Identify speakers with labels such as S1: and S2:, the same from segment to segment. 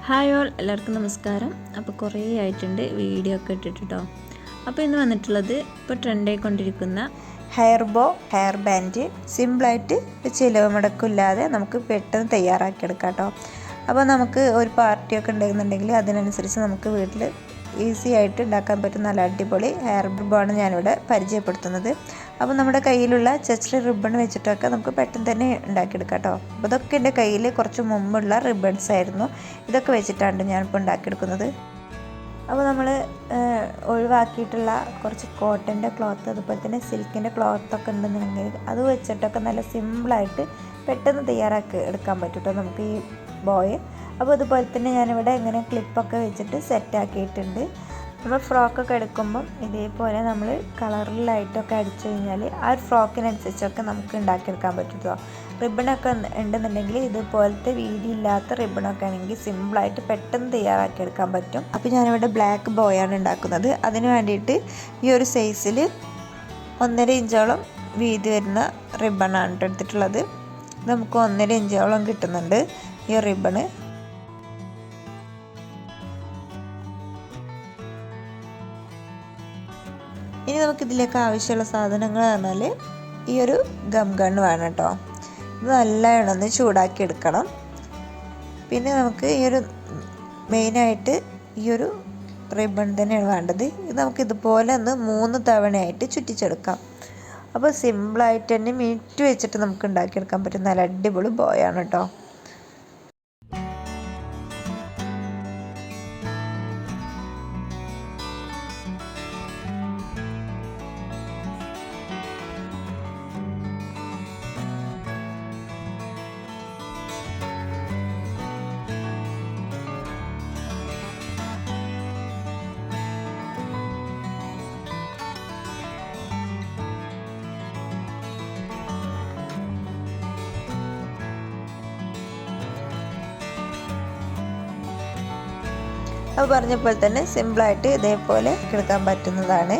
S1: Hi all, എല്ലാവർക്കും നമസ്കാരം. അപ്പോൾ കുറേ ആയിട്ടുണ്ട് വീഡിയോ ഒക്കെ ഇട്ടിട്ടോ. അപ്പോൾ ഇന്ന് വന്നിട്ടുള്ളത് ഇപ്പോൾ ട്രെൻഡായിക്കൊണ്ടിരിക്കുന്ന
S2: ഹെയർ ബോ ഹെയർ ബാൻഡ് സിമ്പിളായിട്ട് ചിലവ് മുടക്കില്ലാതെ നമുക്ക് പെട്ടെന്ന് തയ്യാറാക്കിയെടുക്കാം കേട്ടോ. അപ്പോൾ നമുക്ക് ഒരു പാർട്ടിയൊക്കെ ഉണ്ടെന്നുണ്ടെങ്കിൽ അതിനനുസരിച്ച് നമുക്ക് വീട്ടിൽ ഈസി ആയിട്ട് ഉണ്ടാക്കാൻ പറ്റുന്ന നല്ല അടിപൊളി ഹെയർ ബോണ് ഞാനിവിടെ പരിചയപ്പെടുത്തുന്നത്. അപ്പോൾ നമ്മുടെ കയ്യിലുള്ള ചെസ്റ്റ് റിബൺ വെച്ചിട്ടൊക്കെ നമുക്ക് പെട്ടെന്ന് തന്നെ ഉണ്ടാക്കിയെടുക്കാം കേട്ടോ. അപ്പോൾ ഇതൊക്കെ എൻ്റെ കയ്യിൽ കുറച്ച് മുമ്പുള്ള റിബൺസ് ആയിരുന്നു. ഇതൊക്കെ വെച്ചിട്ടാണ് ഞാനിപ്പോൾ ഉണ്ടാക്കിയെടുക്കുന്നത്. അപ്പോൾ നമ്മൾ ഒഴിവാക്കിയിട്ടുള്ള കുറച്ച് കോട്ടൻ്റെ ക്ലോത്ത്, അതുപോലെ തന്നെ സിൽക്കിൻ്റെ ക്ലോത്തൊക്കെ ഉണ്ടെന്നുണ്ടെങ്കിൽ അത് വെച്ചിട്ടൊക്കെ നല്ല സിമ്പിളായിട്ട് പെട്ടെന്ന് തയ്യാറാക്കി എടുക്കാൻ പറ്റും കേട്ടോ നമുക്ക് ഈ ബോയ്. അപ്പോൾ അതുപോലെ തന്നെ ഞാനിവിടെ ഇങ്ങനെ ക്ലിപ്പൊക്കെ വെച്ചിട്ട് സെറ്റാക്കിയിട്ടുണ്ട്. നമ്മൾ ഫ്രോക്കൊക്കെ എടുക്കുമ്പം ഇതേപോലെ നമ്മൾ കളറിലായിട്ടൊക്കെ അടിച്ചു കഴിഞ്ഞാൽ ആ ഒരു ഫ്രോക്കിനനുസരിച്ചൊക്കെ നമുക്ക് ഉണ്ടാക്കിയെടുക്കാൻ പറ്റും കേട്ടോ. റിബണൊക്കെ ഉണ്ടെന്നുണ്ടെങ്കിൽ ഇതുപോലത്തെ വീതിയില്ലാത്ത റിബണൊക്കെ ആണെങ്കിൽ സിമ്പിളായിട്ട് പെട്ടെന്ന് തയ്യാറാക്കിയെടുക്കാൻ പറ്റും. അപ്പോൾ ഞാനിവിടെ ബ്ലാക്ക് ബോയാണ് ഉണ്ടാക്കുന്നത്. അതിന് വേണ്ടിയിട്ട് ഈ ഒരു സൈസിൽ 1.5 ഇഞ്ചോളം വീതി വരുന്ന റിബണാണ് എടുത്തിട്ടുള്ളത്. നമുക്ക് 1.5 ഇഞ്ചോളം കിട്ടുന്നുണ്ട് ഈ റിബണ്. ഇനി നമുക്കിതിലേക്ക് ആവശ്യമുള്ള സാധനങ്ങൾ പറഞ്ഞാൽ ഈ ഒരു ഗം ഗണ്ണ് വേണം കേട്ടോ. ഇത് നല്ലവണ്ണം ഒന്ന് ചൂടാക്കി എടുക്കണം. പിന്നെ നമുക്ക് ഈ ഒരു മെയിനായിട്ട് ഈ ഒരു റിബൺ തന്നെയാണ് വേണ്ടത്. ഇത് നമുക്ക് ഇതുപോലെ ഒന്ന് 3 തവണയായിട്ട് ചുറ്റിച്ചെടുക്കാം. അപ്പോൾ സിമ്പിളായിട്ട് തന്നെ മിനിറ്റ് വെച്ചിട്ട് നമുക്ക് ഉണ്ടാക്കിയെടുക്കാൻ പറ്റും നല്ല അടിപൊളി ബോയാണ് കേട്ടോ. അത് പറഞ്ഞപ്പോൾ തന്നെ സിമ്പിളായിട്ട് ഇതേപോലെ കിടക്കാൻ പറ്റുന്നതാണ്.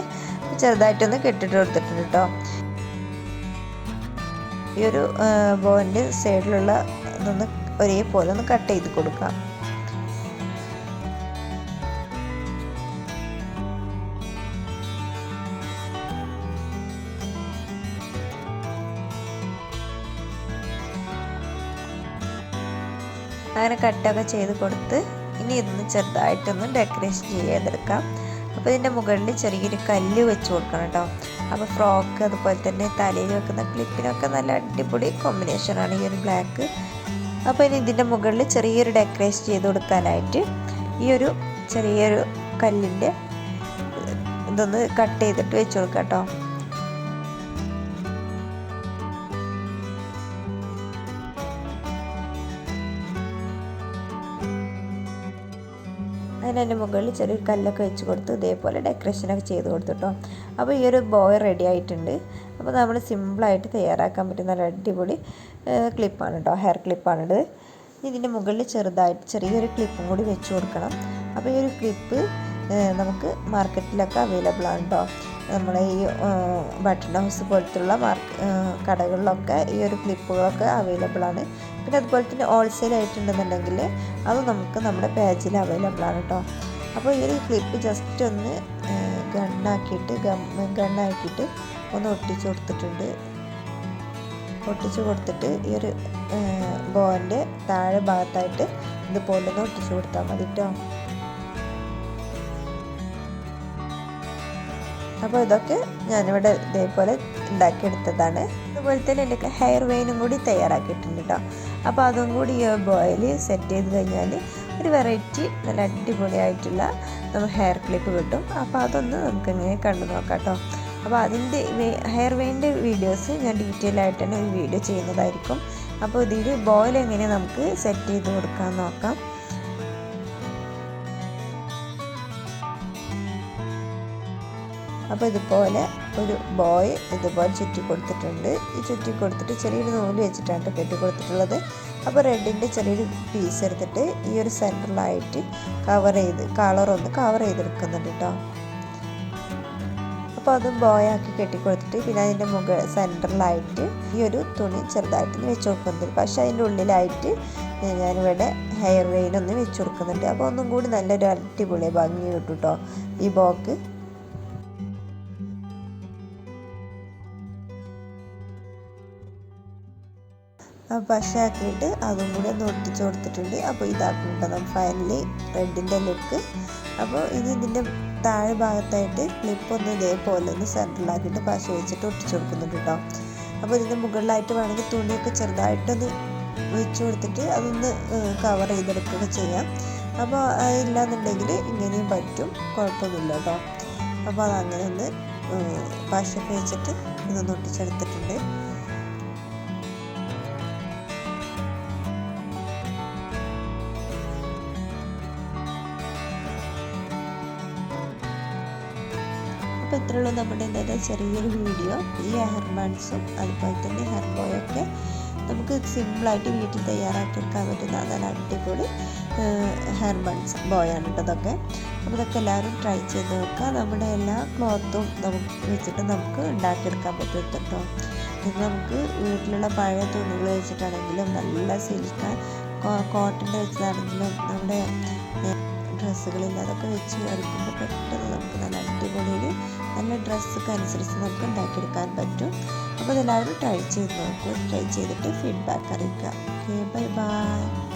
S2: ചെറുതായിട്ടൊന്ന് കെട്ടിട്ട് കൊടുത്തിട്ടുണ്ട് കേട്ടോ. ഈ ഒരു ബോൻ്റെ സൈഡിലുള്ള ഇതൊന്ന് ഒരേപോലെ ഒന്ന് കട്ട് ചെയ്ത് കൊടുക്കാം. അങ്ങനെ കട്ടൊക്കെ ചെയ്ത് കൊടുത്ത് ഇനി ഇതൊന്ന് ചെറുതായിട്ടൊന്ന് ഡെക്കറേഷൻ ചെയ്തെടുക്കാം. അപ്പോൾ ഇതിൻ്റെ മുകളിൽ ചെറിയൊരു കല്ല് വെച്ച് കൊടുക്കണം കേട്ടോ. അപ്പോൾ ഫ്രോക്ക് അതുപോലെ തന്നെ തലയിൽ വെക്കുന്ന ക്ലിപ്പിനൊക്കെ നല്ല അടിപൊളി കോമ്പിനേഷനാണ് ഈ ഒരു ബ്ലാക്ക്. അപ്പോൾ ഇനി ഇതിൻ്റെ മുകളിൽ ചെറിയൊരു ഡെക്കറേഷൻ ചെയ്ത് കൊടുക്കാനായിട്ട് ഈ ഒരു ചെറിയൊരു കല്ലിൻ്റെ ഇതൊന്ന് കട്ട് ചെയ്തിട്ട് വെച്ച് കൊടുക്കാം കേട്ടോ. അതിൻ്റെ മുകളിൽ ചെറിയൊരു കല്ലൊക്കെ വെച്ച് കൊടുത്ത് ഇതേപോലെ ഡെക്കറേഷനൊക്കെ ചെയ്ത് കൊടുത്തിട്ടോ. അപ്പോൾ ഈ ഒരു ബോയ് റെഡി ആയിട്ടുണ്ട്. അപ്പോൾ നമ്മൾ സിമ്പിളായിട്ട് തയ്യാറാക്കാൻ പറ്റുന്ന നല്ല അടിപൊളി ക്ലിപ്പാണ് കേട്ടോ, ഹെയർ ക്ലിപ്പാണിത്. ഇതിൻ്റെ മുകളിൽ ചെറിയൊരു ക്ലിപ്പും കൂടി വെച്ച് കൊടുക്കണം. അപ്പോൾ ഈ ഒരു ക്ലിപ്പ് നമുക്ക് മാർക്കറ്റിലൊക്കെ അവൈലബിൾ ആണ് കേട്ടോ. നമ്മളെ ഈ ബട്ടൺ ഹൗസ് പോലത്തുള്ള കടകളിലൊക്കെ ഈ ഒരു ക്ലിപ്പുകളൊക്കെ അവൈലബിൾ ആണ്. പിന്നെ അതുപോലെ തന്നെ ഹോൾസെയിൽ ആയിട്ടുണ്ടെന്നുണ്ടെങ്കിൽ അത് നമുക്ക് നമ്മുടെ പേജിൽ അവൈലബിൾ ആണ് കേട്ടോ. അപ്പോൾ ഈ ഒരു ക്ലിപ്പ് ജസ്റ്റ് ഒന്ന് ഗണ്ണാക്കിയിട്ട് ഒന്ന് ഒട്ടിച്ച് കൊടുത്തിട്ട് ഈ ഒരു ബോൻ്റെ താഴെ ഭാഗത്തായിട്ട് ഇതുപോലെ ഒന്ന് ഒട്ടിച്ച് കൊടുത്താൽ മതി കേട്ടോ. അപ്പോൾ ഇതൊക്കെ ഞാനിവിടെ ഇതേപോലെ ഉണ്ടാക്കിയെടുത്തതാണ്. അതുപോലെ തന്നെ എൻ്റെ ഹെയർ വെയിനും കൂടി തയ്യാറാക്കിയിട്ടുണ്ട് കേട്ടോ. അപ്പോൾ അതും കൂടി ഈ ബോയിൽ സെറ്റ് ചെയ്ത് കഴിഞ്ഞാൽ ഒരു വെറൈറ്റി നല്ല അടിപൊളിയായിട്ടുള്ള നമ്മൾ ഹെയർ ക്ലിപ്പ് കിട്ടും. അപ്പോൾ അതൊന്ന് നമുക്കിങ്ങനെ കണ്ടു നോക്കാം കേട്ടോ. അപ്പോൾ അതിൻ്റെ ഹെയർ വെയിൻ്റെ വീഡിയോസ് ഞാൻ ഡീറ്റെയിൽ ആയിട്ട് തന്നെ ഒരു വീഡിയോ ചെയ്യുന്നതായിരിക്കും. അപ്പോൾ ഇതിൽ ബോയിൽ എങ്ങനെ നമുക്ക് സെറ്റ് ചെയ്ത് കൊടുക്കാൻ നോക്കാം. അപ്പോൾ ഇതുപോലെ ഒരു ബോയ് ഇതുപോലെ ചുറ്റി കൊടുത്തിട്ടുണ്ട്. ഈ ചുറ്റി കൊടുത്തിട്ട് ചെറിയൊരു നൂല് വെച്ചിട്ടാണ് കെട്ടി കൊടുത്തിട്ടുള്ളത്. അപ്പോൾ റെഡിൻ്റെ ചെറിയൊരു പീസ് എടുത്തിട്ട് ഈ ഒരു സെൻറ്ററിലായിട്ട് കളറൊന്ന് കവർ ചെയ്തെടുക്കുന്നുണ്ട് കേട്ടോ. അപ്പോൾ അതും ബോയാക്കി കെട്ടിക്കൊടുത്തിട്ട് പിന്നെ അതിൻ്റെ സെൻറ്ററിലായിട്ട് ഈ ഒരു തുണി ചെറുതായിട്ട് വെച്ച് കൊടുക്കുന്നുണ്ട്. പക്ഷേ അതിൻ്റെ ഉള്ളിലായിട്ട് ഞാനിവിടെ ഹെയർ വെയിൽ ഒന്ന് വെച്ച് കൊടുക്കുന്നുണ്ട്. അപ്പോൾ ഒന്നും കൂടി നല്ലൊരു അടിപൊളി ഭംഗി കിട്ടും കേട്ടോ ഈ ബോക്ക്. പശ ആക്കിയിട്ട് അതും കൂടി ഒന്ന് ഒട്ടിച്ച് കൊടുത്തിട്ടുണ്ട്. അപ്പോൾ ഇതാക്കുന്നുണ്ടോ ഫൈനലി റെഡിൻ്റെ ലുക്ക്. അപ്പോൾ ഇനി ഇതിൻ്റെ താഴെ ഭാഗത്തായിട്ട് ക്ലിപ്പ് ഒന്ന് ഇതേപോലെ ഒന്ന് സെൻറ്ററിലാക്കിയിട്ട് പശ വെച്ചിട്ട് ഒട്ടിച്ച് കൊടുക്കുന്നുണ്ട് കേട്ടോ. അപ്പോൾ ഇതിൻ്റെ മുകളിലായിട്ട് വേണമെങ്കിൽ തുണിയൊക്കെ ചെറുതായിട്ടൊന്ന് വെച്ച് കൊടുത്തിട്ട് അതൊന്ന് കവർ ചെയ്തെടുക്കുകയൊക്കെ ചെയ്യാം. അപ്പോൾ അതില്ലാന്നുണ്ടെങ്കിൽ ഇങ്ങനെയും പറ്റും, കുഴപ്പമൊന്നുമില്ല കേട്ടോ. അപ്പോൾ അതങ്ങനെ ഒന്ന് പശയൊക്കെ വെച്ചിട്ട് ഇതൊന്ന് ഒട്ടിച്ചെടുത്തിട്ടുണ്ട്. അപ്പോൾ ഇത്രയുള്ളൂ നമ്മുടെ ഇന്നത്തെ ചെറിയൊരു വീഡിയോ. ഈ ഹെയർ ബാൻഡ്സും അതുപോലെ തന്നെ ഹെയർ ബോയൊക്കെ നമുക്ക് സിമ്പിളായിട്ട് വീട്ടിൽ തയ്യാറാക്കിയെടുക്കാൻ പറ്റുന്ന നല്ല അടിപൊളി ഹെയർ ബാൻഡ്സ് ബോയാണ് കേട്ടോ ഇതൊക്കെ. അപ്പോൾ ഇതൊക്കെ എല്ലാവരും ട്രൈ ചെയ്ത് നോക്കുക. നമ്മുടെ എല്ലാ ക്ലോത്തും നമുക്ക് വെച്ചിട്ട് നമുക്ക് ഉണ്ടാക്കിയെടുക്കാൻ പറ്റും കേട്ടോ. ഇത് നമുക്ക് വീട്ടിലുള്ള പഴയ തുണികൾ വെച്ചിട്ടാണെങ്കിലും നല്ല സിൽക്ക് കോട്ടൻ്റെ വെച്ചതാണെങ്കിലും നമ്മുടെ ഡ്രസ്സുകളിൽ അതൊക്കെ വെച്ച് എടുക്കുമ്പോൾ പെട്ടെന്ന് നമുക്ക് നല്ല അടിപൊളിയിൽ നല്ല ഡ്രസ്സൊക്കെ അനുസരിച്ച് നമുക്ക് ഉണ്ടാക്കിയെടുക്കാൻ പറ്റും. അപ്പോൾ ഇതെല്ലാവരും ട്രൈ ചെയ്ത് നോക്കൂ. ട്രൈ ചെയ്തിട്ട് ഫീഡ്ബാക്ക് അറിയിക്കുക. Okay, bye bye.